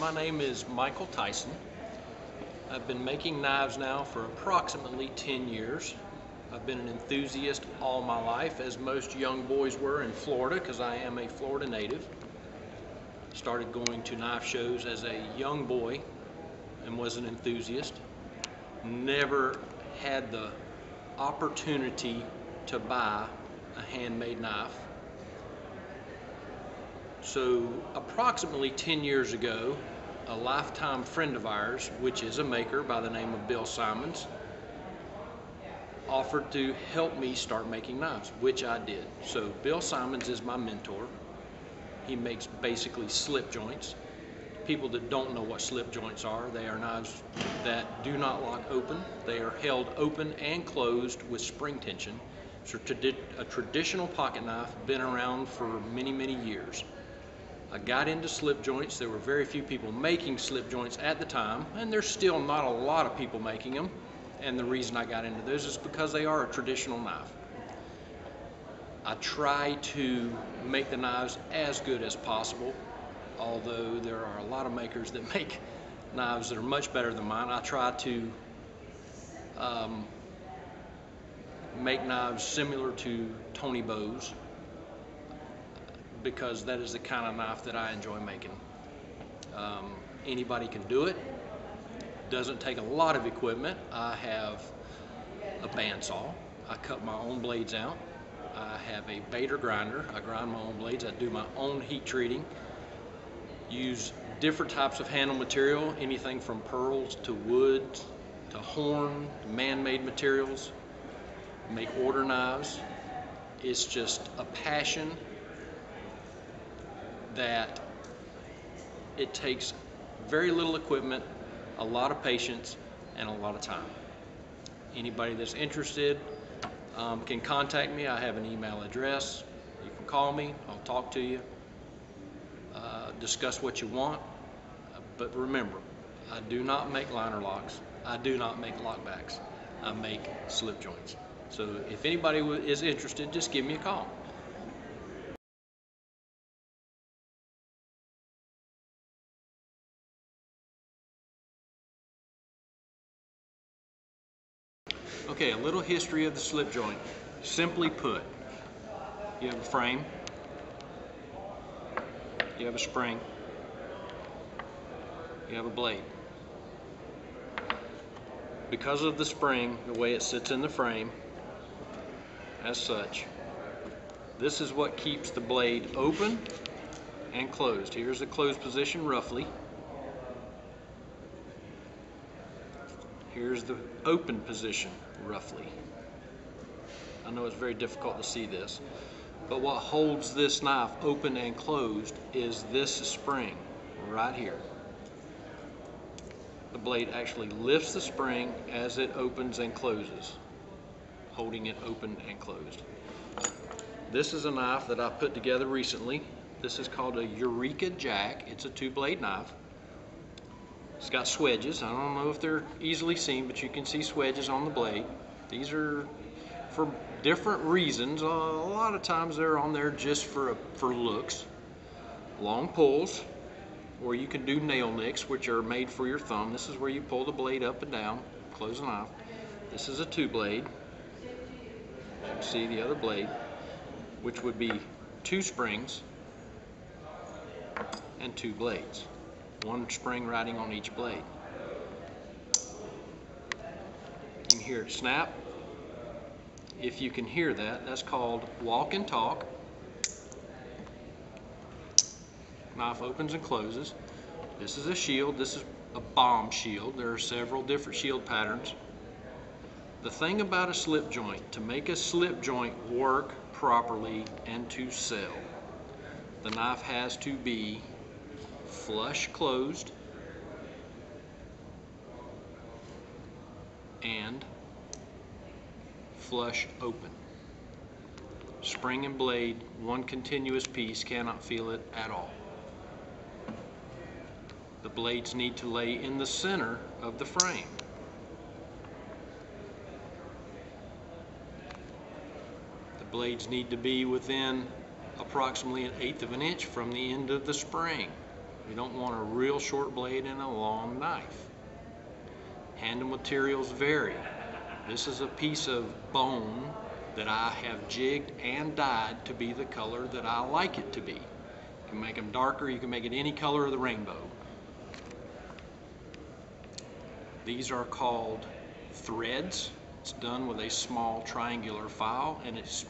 My name is Michael Tison. I've been making knives now for approximately 10 years. I've been an enthusiast all my life, as most young boys were in Florida, because I am a Florida native. Started going to knife shows as a young boy and was an enthusiast. Never had the opportunity to buy a handmade knife. So approximately 10 years ago, a lifetime friend of ours, which is a maker by the name of Bill Simons, offered to help me start making knives, which I did. So Bill Simons is my mentor. He makes basically slip joints. People that don't know what slip joints are, they are knives that do not lock open. They are held open and closed with spring tension. It's a traditional pocket knife, been around for many, many years. I got into slip joints. There were very few people making slip joints at the time, and there's still not a lot of people making them. And the reason I got into those is because they are a traditional knife. I try to make the knives as good as possible, although there are a lot of makers that make knives that are much better than mine. I try to make knives similar to Tony Bow's, because that is the kind of knife that I enjoy making. Anybody can do it. Doesn't take a lot of equipment. I have a bandsaw. I cut my own blades out. I have a Bader grinder. I grind my own blades. I do my own heat treating. Use different types of handle material, anything from pearls to wood to horn, man-made materials. Make order knives. It's just a passion that it takes very little equipment, a lot of patience, and a lot of time. Anybody that's interested can contact me. I have an email address. You can call me. I'll talk to you, discuss what you want. But remember, I do not make liner locks. I do not make lockbacks. I make slip joints. So if anybody is interested, just give me a call. Okay, a little history of the slip joint. Simply put, you have a frame, you have a spring, you have a blade. Because of the spring, the way it sits in the frame, as such, this is what keeps the blade open and closed. Here's the closed position roughly. Here's the open position, roughly. I know it's very difficult to see this, but what holds this knife open and closed is this spring right here. The blade actually lifts the spring as it opens and closes, holding it open and closed. This is a knife that I put together recently. This is called a Eureka Jack. It's a 2-blade knife. It's got swedges. I don't know if they're easily seen, but you can see swedges on the blade. These are for different reasons. A lot of times they're on there just for looks. Long pulls, or you can do nail nicks, which are made for your thumb. This is where you pull the blade up and down, close the knife. This is a 2-blade. You can see the other blade, which would be 2 springs and 2 blades. 1 spring riding on each blade. You can hear it snap. If you can hear that, that's called walk and talk. Knife opens and closes. This is a shield. This is a bomb shield. There are several different shield patterns. The thing about a slip joint, to make a slip joint work properly and to sell, the knife has to be flush closed and flush open. Spring and blade, one continuous piece, cannot feel it at all. The blades need to lay in the center of the frame. The blades need to be within approximately 1/8 of an inch from the end of the spring. We don't want a real short blade and a long knife. Handle materials vary. This is a piece of bone that I have jigged and dyed to be the color that I like it to be. You can make them darker, you can make it any color of the rainbow. These are called threads. It's done with a small triangular file, and it's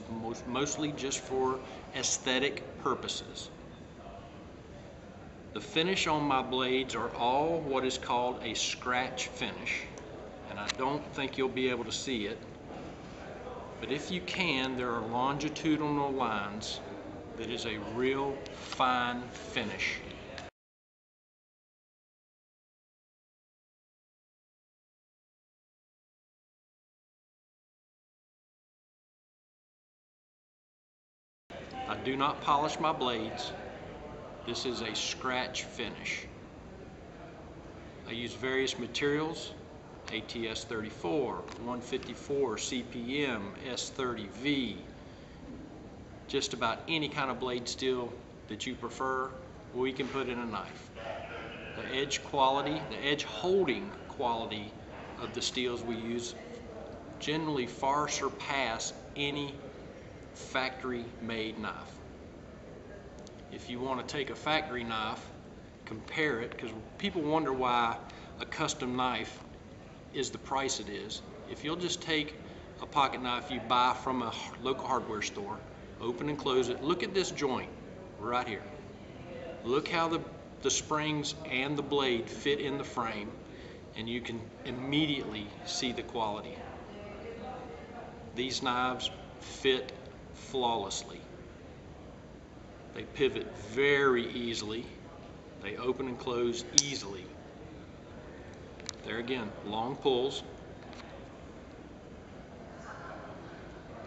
mostly just for aesthetic purposes. The finish on my blades are all what is called a scratch finish, and I don't think you'll be able to see it, but if you can, there are longitudinal lines that is a real fine finish. I do not polish my blades. This is a scratch finish. I use various materials, ATS 34, 154, CPM, S30V, just about any kind of blade steel that you prefer, we can put in a knife. The edge quality, the edge holding quality of the steels we use generally far surpass any factory made knife. If you want to take a factory knife, compare it, because people wonder why a custom knife is the price it is. If you'll just take a pocket knife you buy from a local hardware store, open and close it, look at this joint right here. Look how the springs and the blade fit in the frame, and you can immediately see the quality. These knives fit flawlessly. They pivot very easily. They open and close easily. There again, long pulls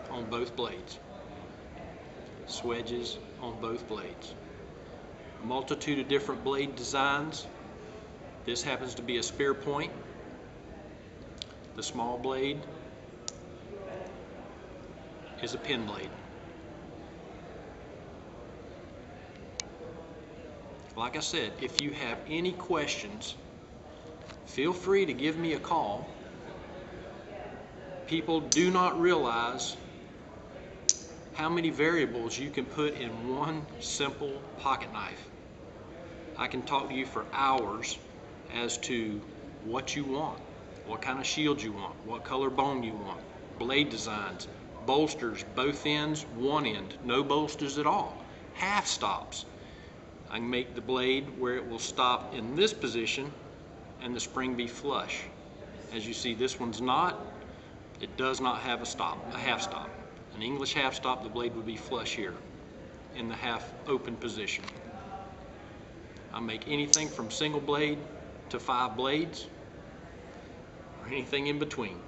on both blades. Swedges on both blades. A multitude of different blade designs. This happens to be a spear point. The small blade is a pin blade. Like I said, if you have any questions, feel free to give me a call. People do not realize how many variables you can put in one simple pocket knife. I can talk to you for hours as to what you want, what kind of shield you want, what color bone you want, blade designs, bolsters, both ends, one end, no bolsters at all, half stops. I can make the blade where it will stop in this position and the spring be flush. As you see, this one's not. It does not have a half stop. An English half stop, the blade would be flush here in the half open position. I make anything from single blade to 5 blades or anything in between.